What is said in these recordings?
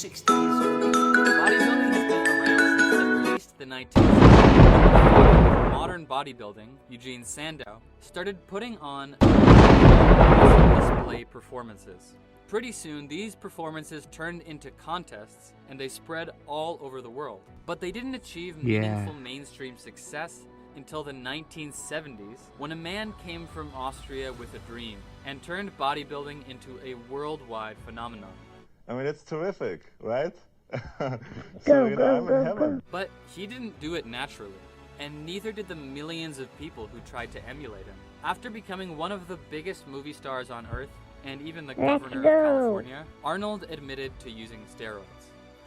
60s. Bodybuilding has been around since at least the 1970s. Modern bodybuilding, Eugene Sandow, started putting on display performances. Pretty soon, these performances turned into contests, and they spread all over the world. But they didn't achieve meaningful mainstream success until the 1970s, when a man came from Austria with a dream and turned bodybuilding into a worldwide phenomenon. I mean, it's terrific, right? I'm in heaven. But he didn't do it naturally, and neither did the millions of people who tried to emulate him. After becoming one of the biggest movie stars on Earth, and even the governor of California, Arnold admitted to using steroids.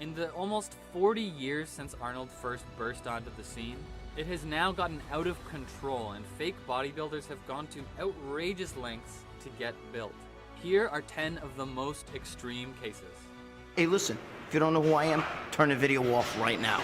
In the almost 40 years since Arnold first burst onto the scene, it has now gotten out of control, and fake bodybuilders have gone to outrageous lengths to get built. Here are 10 of the most extreme cases. Hey, listen, if you don't know who I am, turn the video off right now.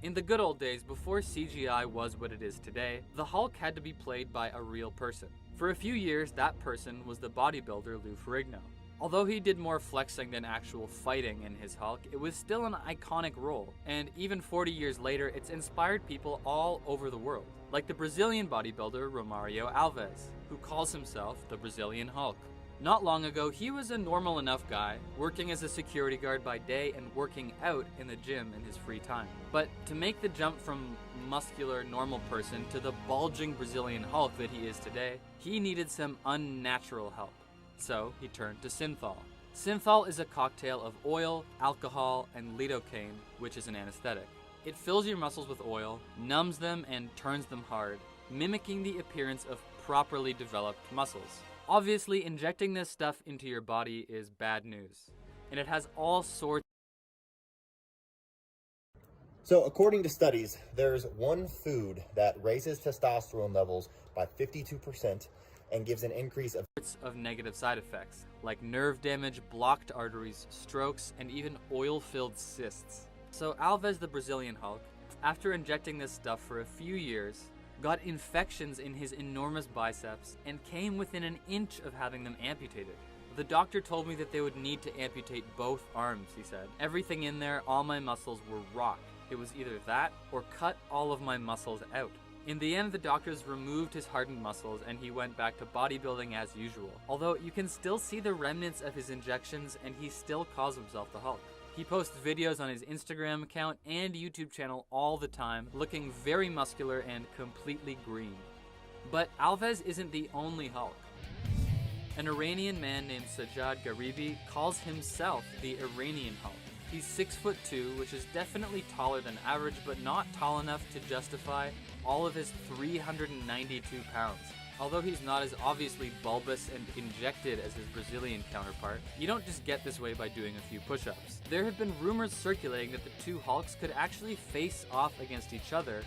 In the good old days, before CGI was what it is today, the Hulk had to be played by a real person. For a few years, that person was the bodybuilder Lou Ferrigno. Although he did more flexing than actual fighting in his Hulk, it was still an iconic role, and even 40 years later, it's inspired people all over the world, like the Brazilian bodybuilder Romario Alves, who calls himself the Brazilian Hulk. Not long ago, he was a normal enough guy, working as a security guard by day and working out in the gym in his free time. But to make the jump from muscular, normal person to the bulging Brazilian Hulk that he is today, he needed some unnatural help. So he turned to synthol. Synthol is a cocktail of oil, alcohol, and lidocaine, which is an anesthetic. It fills your muscles with oil, numbs them, and turns them hard, mimicking the appearance of properly developed muscles. Obviously, injecting this stuff into your body is bad news, and it has all sorts. So according to studies, there's one food that raises testosterone levels by 52% and gives an increase of Negative side effects, like nerve damage, blocked arteries, strokes, and even oil-filled cysts. So Alves, the Brazilian Hulk, after injecting this stuff for a few years, got infections in his enormous biceps and came within an inch of having them amputated. The doctor told me that they would need to amputate both arms, he said. Everything in there, all my muscles were rock. It was either that or cut all of my muscles out. In the end, the doctors removed his hardened muscles and he went back to bodybuilding as usual. Although you can still see the remnants of his injections and he still calls himself the Hulk. He posts videos on his Instagram account and YouTube channel all the time, looking very muscular and completely green. But Alves isn't the only Hulk. An Iranian man named Sajjad Garibi calls himself the Iranian Hulk. He's 6'2", which is definitely taller than average, but not tall enough to justify all of his 392 pounds. Although he's not as obviously bulbous and injected as his Brazilian counterpart, you don't just get this way by doing a few push-ups. There have been rumors circulating that the two Hulks could actually face off against each other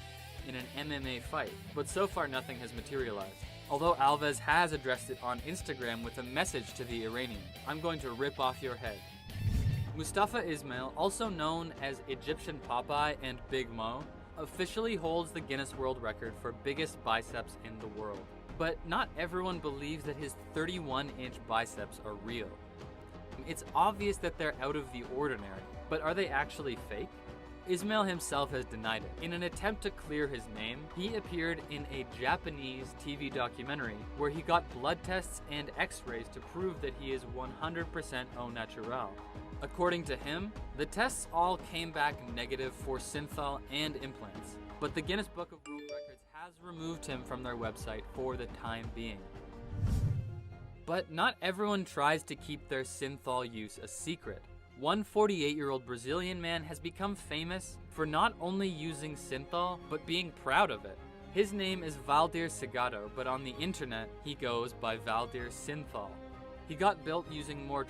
in an MMA fight, but so far nothing has materialized. Although Alves has addressed it on Instagram with a message to the Iranian, "I'm going to rip off your head." Mustafa Ismail, also known as Egyptian Popeye and Big Mo, officially holds the Guinness World Record for biggest biceps in the world. But not everyone believes that his 31-inch biceps are real. It's obvious that they're out of the ordinary, but are they actually fake? Ismail himself has denied it. In an attempt to clear his name, he appeared in a Japanese TV documentary where he got blood tests and x-rays to prove that he is 100% au naturel. According to him, the tests all came back negative for synthol and implants, but the Guinness Book of World Records has removed him from their website for the time being. But not everyone tries to keep their synthol use a secret. One 48-year-old Brazilian man has become famous for not only using synthol, but being proud of it. His name is Valdir Sagado, but on the internet, he goes by Valdir Synthol. He got built using more